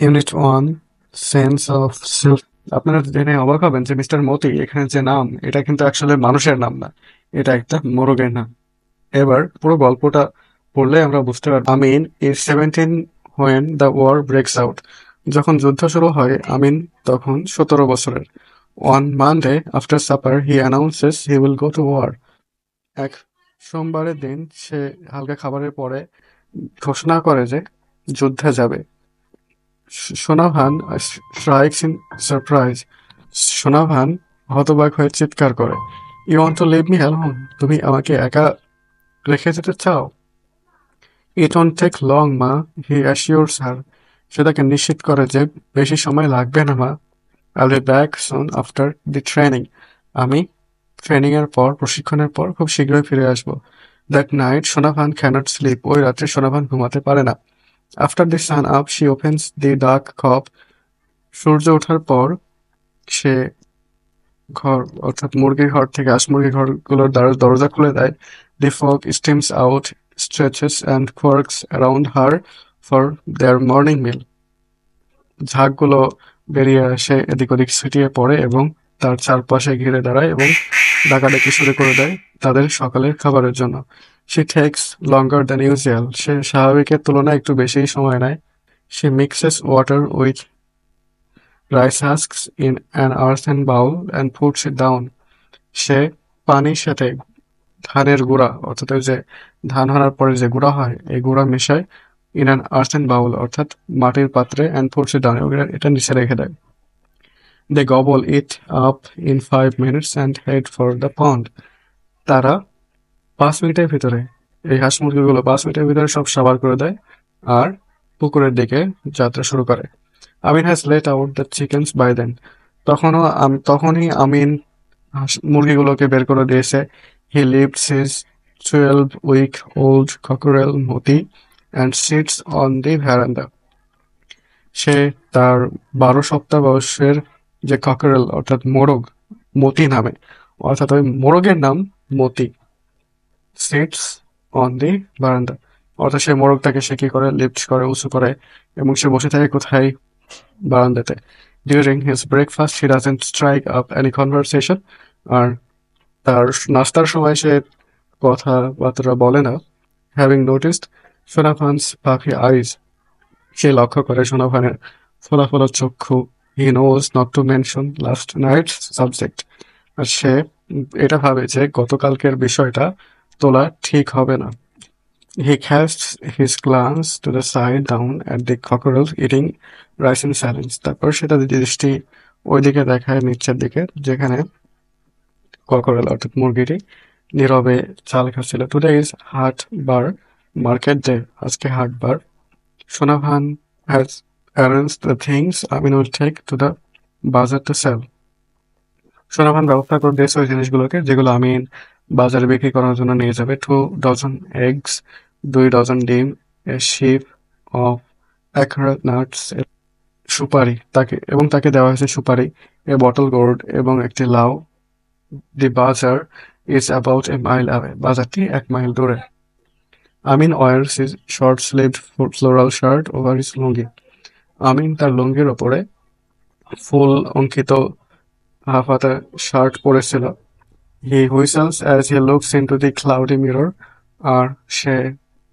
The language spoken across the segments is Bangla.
Unit 1 sense of self. আপনারা জেনে অবাক হবেন যে মিস্টার মতি এখানে যে নাম, এটা কিন্তু আসলে মানুষের নাম না, এটা একটা মোরগের নাম। এবার পুরো গল্পটা পড়লে আমরা বুঝতে পারব। Amin is 17 when the war breaks out. যখন যুদ্ধ শুরু হয় আমিন তখন 17 বছরের। On Monday after supper he announces he will go to war. এক সোমবারের দিন সে হালকা খাবারের পরে ঘোষণা করে যে যুদ্ধে যাবে। Sonabhan strikes in surprise. Sonabhan হতবাক হয়ে চিৎকার করে, you want to leave me alone? তুমি আমাকে একা রেখে যেতে চাও? ইট ওয়ন্ট টেক লং মা, হি অ্যাসিওরস হার। সে তাকে নিশ্চিত করে যে বেশি সময় লাগবে না মা। I'll be back soon after the training. আমি ট্রেনিং এর পর, প্রশিক্ষণের পর খুব শীঘ্রই ফিরে আসবো। That night Sonavan can't sleep. ওই রাত্রে সোনাভান ঘুমাতে পারে না। After the sun up she opens the dark coop. সূর্য ওঠার পর সে ঘর, অর্থাৎ মুরগির ঘর থেকে মুরগির ঘরগুলোর দরজা খুলে দেয়। The flock streams out, stretches and quacks around her for their morning meal. ঝাঁকগুলো বেরিয়ে আসে, এদিক ওদিক ছিটিয়ে পড়ে এবং তার চারপাশে ঘিরে দাঁড়ায় এবং ডাকাডাকি শুরু করে দেয় তাদের সকালের খাবারের জন্য। She takes longer than usual. সে স্বাভাবিকের তুলনায় একটু বেশি সময় নেয়। She mixes water with rice husks in an earthen bowl and puts it down. সে পানির সাথে ধানের গুঁড়া, অর্থাৎ ওই যে ধান হারার পরে যে গুঁড়া হয়, এই গুঁড়া মেশায় ইন অ্যান আর্থেন বাউল, অর্থাৎ মাটির পাত্রে, অ্যান্ড পুটস ইট ডাউন, এটা নিচে রেখে দেয়। They gobble it up in 5 minutes and head for the pond. তারা 5 মিনিটের ভিতরে, এই হাঁস মুরগিগুলো 5 মিনিটের ভিতরে সব সাবার করে দেয় আর পুকুরের দিকে যাত্রা শুরু করে। Amin has let out the chickens by then. তখনই আমিন মুরগিগুলোকে বের করে দিয়েছে। He lifts his 12 week old cockerel Moti and sits on the veranda. সে তার 12 সপ্তাহ বয়সের যে ককারেল, অর্থাৎ মোরগ, মতি নামে, অর্থাৎ ওই মোরগের নাম মতি। সিটস অন দি বারান্দা, অর্থাৎ সেই মোরগটাকে সে কি করে, লিফট করে, উঁচু করে, এবং সে বসে থাকে কোথায়, বারান্দাতে। During his breakfast he doesn't strike up any conversation. আর তার নাস্তার সময় সে কথাবার্তা বলে না। হ্যাভিং নোটিসড সোনাফানস পাখি আইজ। সে লক্ষ্য করে সোনাফানের ফোলাফোলা চক্ষু। He knows not to mention last night's subject. আর সে এটা ভাবে যে গতকালকের বিষয়টা তোলা ঠিক হবে না। He casts his glance to the side down at the cockerel eating rice in silence. তারপর সে তার দৃষ্টি ওইদিকে দেখায়, নিচের দিকে, যেখানে ককরেল, অর্থাৎ মুরগিটি নীরবে চাল খাচ্ছিল। টুডে ইজ হাট বার মার্কেট ডে। আজকে হাট বার। Sonavan has arranged the things Amin will take to the bazaar to sell. Sonavan ব্যবস্থা করে দিয়েছে ওই জিনিসগুলোকে যেগুলো আমিন বাজারে বিক্রি করার জন্য নিয়ে যাবে। 2 ডজন এগস, 2 ডজন ডিম, এ শিপ অফ অ্যাকরাট নাটস, সুপারি, তাকে দেওয়া হয়েছে সুপারি, এ বটল গোর্ড এবং একটি লাউ। The bazaar is about a mile away. বাজারটি 1 মাইল দূরে। Amin wears his short sleeved floral shirt over his lungi. Amin তার লুঙ্গির ওপরে ফুল অঙ্কিত হাফ হাতা শার্ট পরেছিল। He whistles as he looks into the cloudy mirror. আর সে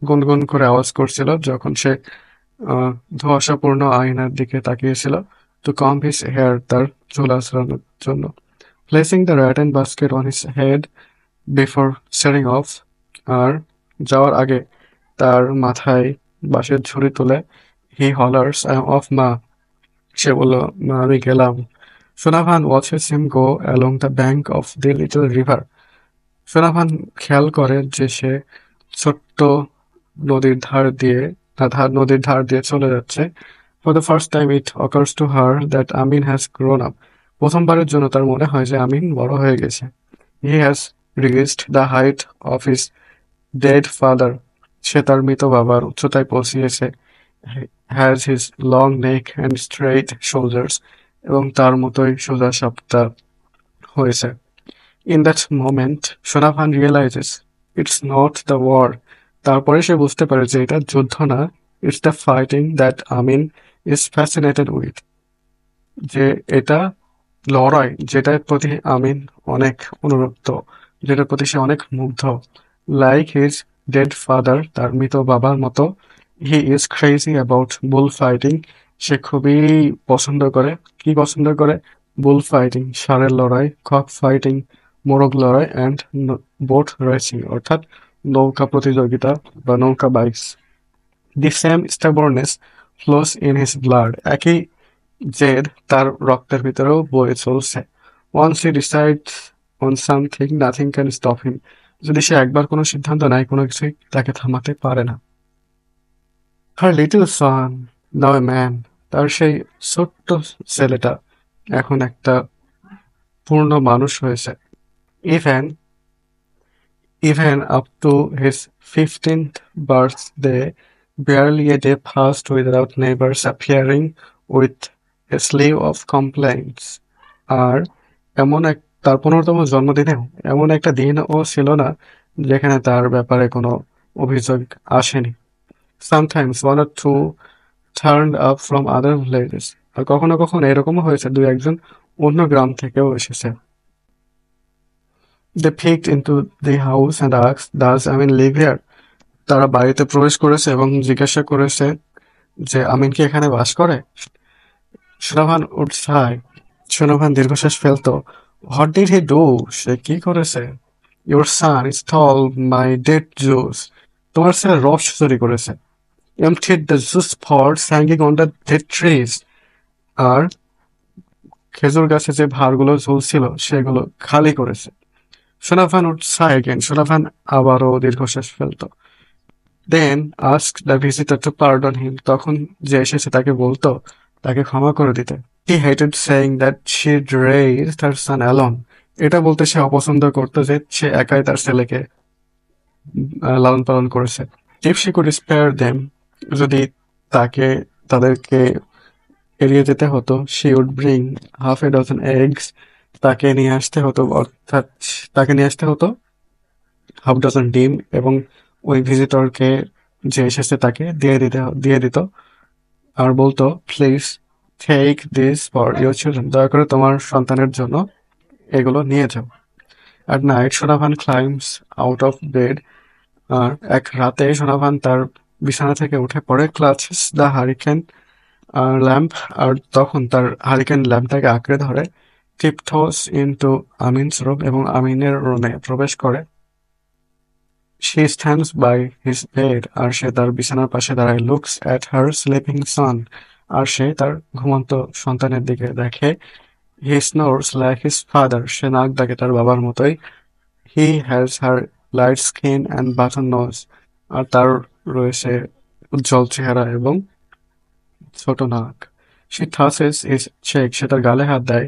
গুনগুন করে আওয়াজ করছিল যখন সে ধোঁয়াশাপূর্ণ আয়নার দিকে তাকিয়েছিল। টু কম হিজ হেয়ার, তার চুল আঁচড়ানোর জন্য। Placing the rattan basket on his head before setting off. আর যাওয়ার আগে তার মাথায় বাঁশের ঝুড়ি তুলে, he hollers I'm off ma. সে বলল, মা আমি গেলাম। Sonavan watches him go along the bank of the little river. Sonavan খেয়াল করে যে সে ছোট্ট নদীর ধার দিয়ে চলে যাচ্ছে। For the first time it occurs to her that Amin has grown up. প্রথমবারের জন্য তার মনে হয় যে আমিন বড় হয়ে গেছে। He has reached the height of his dead father. সে তার মৃত বাবার উচ্চতায় পৌঁছিয়েছে। Has his long neck and straight shoulders, এবং তার মতোই সোজা সাপটা হয়েছে। In that moment Sonavan realises it's not the war. তারপরে সে বুঝতে পারে যে এটা যুদ্ধ না, it's the fighting that Amin is fascinated with, যে এটা লড়াই যেটার প্রতি আমিন অনেক অনুরক্ত, যেটার প্রতি সে অনেক মুগ্ধ। লাইক হিজ ডেড ফাদার, তার মৃত বাবার মতো, he is crazy about bull fighting, সে খুবই পছন্দ করে, কি পছন্দ করে? বুল ফাইটিং, ষাঁড়ের লড়াই, কক ফাইটিং, মোরগ লড়াই, অ্যান্ড বোট রেসিং, অর্থাৎ নৌকা প্রতিযোগিতা বা নৌকা বাইকস। The same stubbornness flows in his blood, একই জেদ তার রক্তের ভিতরেও বয়ে চলছে। Once he decides on something, nothing can stop him. যদি সে একবার কোনো সিদ্ধান্ত নেয়, কোনো কিছুই তাকে থামাতে পারে না। Her little son, now a man, তার সেই ছোট্ট ছেলেটা এখন একটা পূর্ণ মানুষ হয়েছে। Even Even up to his 15th birthday, barely a day passed without neighbors appearing with a slew of complaints. আর তার 15তম জন্মদিনেও এমন একটা দিনও ছিল না যেখানে তার ব্যাপারে কোনো অভিযোগ আসেনি। Sometimes one or two turned up from other villages. আর কখনো কখনো এরকমও হয়েছে, দুই একজন অন্য গ্রাম থেকেও এসেছে। They peeked into the house and asked, "Does Amin live here?" তারা বাড়িতে প্রবেশ করেছে এবং জিজ্ঞাসা করেছে যে আমিন কি এখানে বাস করে? শোনাভান would sigh. শোনাভান দীর্ঘশ্বাস ফেলতো। What did he do? সে কি করেছে? Your son stole my dead juice. তোমার ছেলে রস চুরি করেছে। Emptied the juice pots hanging on the dead trees. আর খেজুর গাছে যে ভাঁড়গুলো ঝুলছিল সেগুলো খালি করেছে। শোনাভান would sigh again. শোনাভান আবারও দীর্ঘশ্বাস ফেলতো। Then asked the visitor to pardon him. তখন যে এসেছে তাকে বলতো তাকে ক্ষমা করে দিতে। He hated saying that she'd raised her son alone. এটা বলতে সে অপছন্দ করতো যে সে একাই তার ছেলেকে লালন পালন করেছে। If she could spare them, যদি তাদেরকে এড়িয়ে যেতে হতো, she would bring half a dozen eggs. তাকে নিয়ে আসতে হতো হাফ ডজন ডিম, এবং ওই ভিজিটরকে যে এসেছে তাকে দিয়ে দিত আর বলতো, please take this for your children, দয়া করে তোমার সন্তানের জন্য এগুলো নিয়ে যাও। At night, Sonavan climbs out of bed, আর এক রাতে শোনাভান তার বিছানা থেকে উঠে পড়ে, ক্লাচেস দ্য হারিকেন ল্যাম্প, আর তখন তার হারিকেন ল্যাম্পটাকে আঁকড়ে ধরে, টিপটোস ইনটু আমিনস রুম, এবং আমিনের রুমে প্রবেশ করে। She stands by his bed, আর সে তার বিছানার পাশে দাঁড়ায়, looks at her sleeping son, আর সে তার ঘুমন্ত সন্তানের দিকে দেখে। He snores like his father, সে নাক ডাকে তার বাবার মতোই। He has her light skin and button nose, আর তার রয়েছে উজ্জ্বল চেহারা এবং ছোট নাক। She touches his cheek, সে তার গালে হাত দেয়।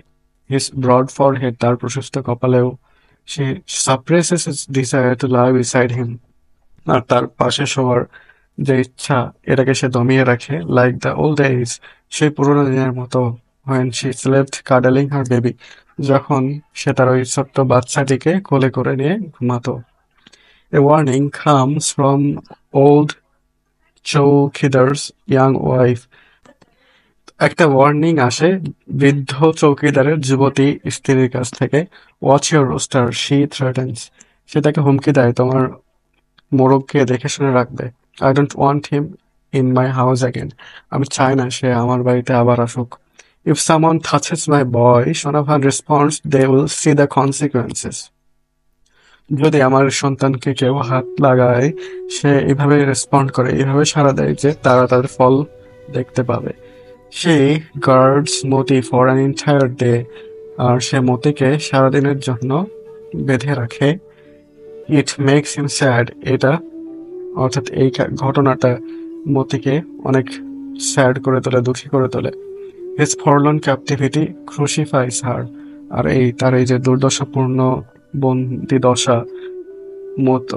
His broad forehead, তার প্রশস্ত কপালেও। She suppresses his desire to lie beside him, আর তার পাশে শোয়ার যে ইচ্ছা এটাকে সে দমিয়ে রাখে। Like the old days, সেই পুরোনো দিনের মতো। When she slept cuddling her baby, যখন সে তার ওই ছোট্ট বাচ্চাটিকে কোলে করে নিয়ে ঘুমাতো। A warning comes from old চৌকিদার's young wife. একটা ওয়ার্নিং আসে বৃদ্ধ চৌকিদারের যুবতী স্ত্রীর কাছ থেকে। Watch your rooster, she threatens. সে তাকে হুমকি দেয়, তোমার মোরগকে দেখে শুনে রাখবে। I don't want him in my house again. আমি চাই না সে আমার বাড়িতে আবার আসুক। If someone touches my boy, শোনাভান responds, they will see the consequences. যদি আমার সন্তানকে কেউ হাত লাগায়, সে এভাবে রেসপন্ড করে, এভাবে সাড়া দেয় যে তারা তাদের ফল দেখতে পাবে। She guards Moti for an entire day, আর সে মতিকে সারাদিনের জন্য বেঁধে রাখে। It makes him sad, এটা অর্থাৎ এই ঘটনাটা মতিকে অনেক স্যাড করে তোলে, দুঃখী করে তোলে। His forlorn captivity crucifies her, আর তার এই যে দুর্দশাপূর্ণ বন্দি দশা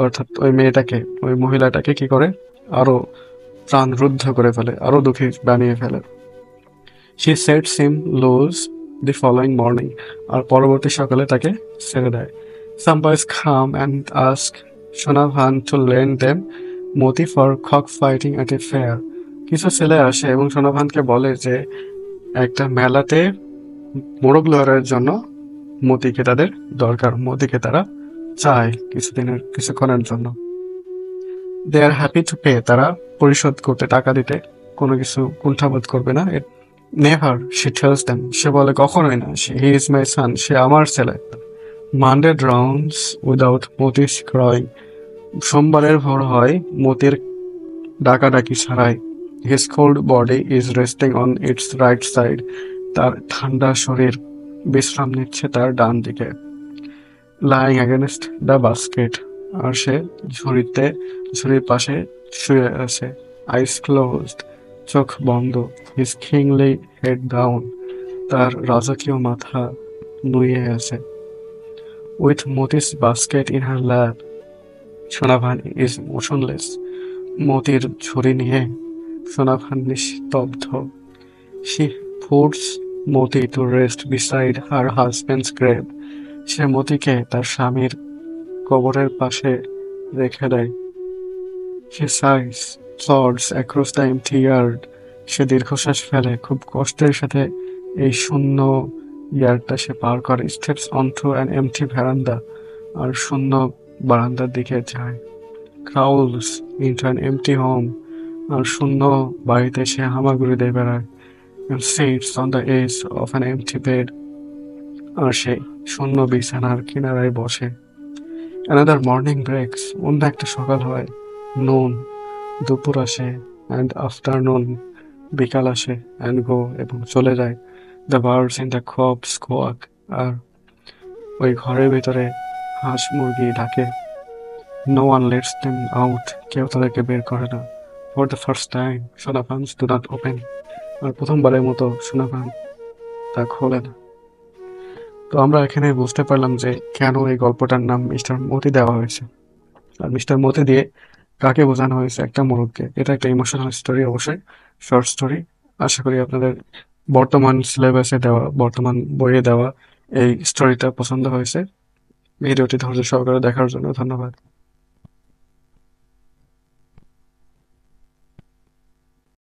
অর্থাৎ ওই মহিলাটাকে কি করে, আরো প্রাণরুদ্ধ করে ফেলে, আরো দুঃখী বানিয়ে ফেলে। She sets him loose the following morning, আর পরবর্তী সকালে তাকে ছেড়ে দেয়। Some boys come and ask শোনাভান to lend them Moti for cockfighting at a fair. কিছু ছেলে আসে এবং সোনাভানকে বলে যে একটা মেলাতে মোরগ লড়াইয়ের জন্য মতিকে তাদের দরকার, মতিকে তারা চায় কিছুক্ষণের জন্য। দে আর হ্যাপি টু পে, তারা পরিশোধ করতে, টাকা দিতে কোনো কিছু কুণ্ঠাবোধ করবে না। নেভার, শি টেলস দেম, সে বলে কখনোই না, হি ইজ মাই সান, সে আমার ছেলে। মানডে ড্রাউন্স উইদাউট মতিস ক্রয়িং, সোমবারের ভোর হয় মতির ডাকাডাকি ছাড়াই। His cold body is resting on it's right side, তার ঠান্ডা শরীর বিশ্রাম নিচ্ছে তার ডান দিকে। লাইং অ্যাগেনস্ট দ্য বাস্কেট, আর সে ঝুড়ির পাশে শুয়ে আছে। আইস ক্লোজড, চোখ বন্ধ। হিজ কিংলি হেড ডাউন, তার রাজকীয় মাথা নুয়ে আছে। With Moti's basket in her lap, Sonavan is motionless, মতির ঝুড়ি নিয়ে সোনাভান নিস্তব্ধ। She puts Moti to rest beside her husband's grave, সে মতিকে তার স্বামীর কবরের পাশে রেখে দেয়। সে sighs trots across the empty yard, সে দীর্ঘশ্বাস ফেলে, খুব কষ্টের সাথে এই শূন্য ইয়ার্ডটা সে পার করে। Steps onto an empty veranda, আর শূন্য বারান্দার দিকে যায়। Crawls into an empty home, আর শূন্য বাড়িতে সে হামাগুড়ি দিয়ে বেড়ায়। and sits on the edge of an empty bed, আর সে শূন্য বিছানার কিনারায় বসে। Another morning breaks, অন্য একটা সকাল হয়। Noon, দুপুর আসে, and afternoon, বিকাল আসে, and go, এবং চলে যায়। The birds in the crop squawk, আর ওই ঘরের ভিতরে হাঁস মুরগি ডাকে। No one lets them out, কেউ তাদেরকে বের করে না। For the first time, সোনাপানস do not open, আর প্রথমবারের মতো সোনাপান তা খোলে না। তো আমরা এখানে বুঝতে পারলাম যে কেন এই গল্পটার নাম মিস্টার মতি দেওয়া হয়েছে। আর মিস্টার মতি দিয়ে কাকে বোঝানো হয়েছে? একটা মোরগকে। এটা একটা ইমোশনাল স্টোরি, অবশ্যই শর্ট স্টোরি। আশা করি আপনাদের বর্তমান সিলেবাসে দেওয়া, বর্তমান বইয়ে দেওয়া এই স্টোরিটা পছন্দ হয়েছে। ভিডিওটি ধৈর্য সহকারে দেখার জন্য ধন্যবাদ।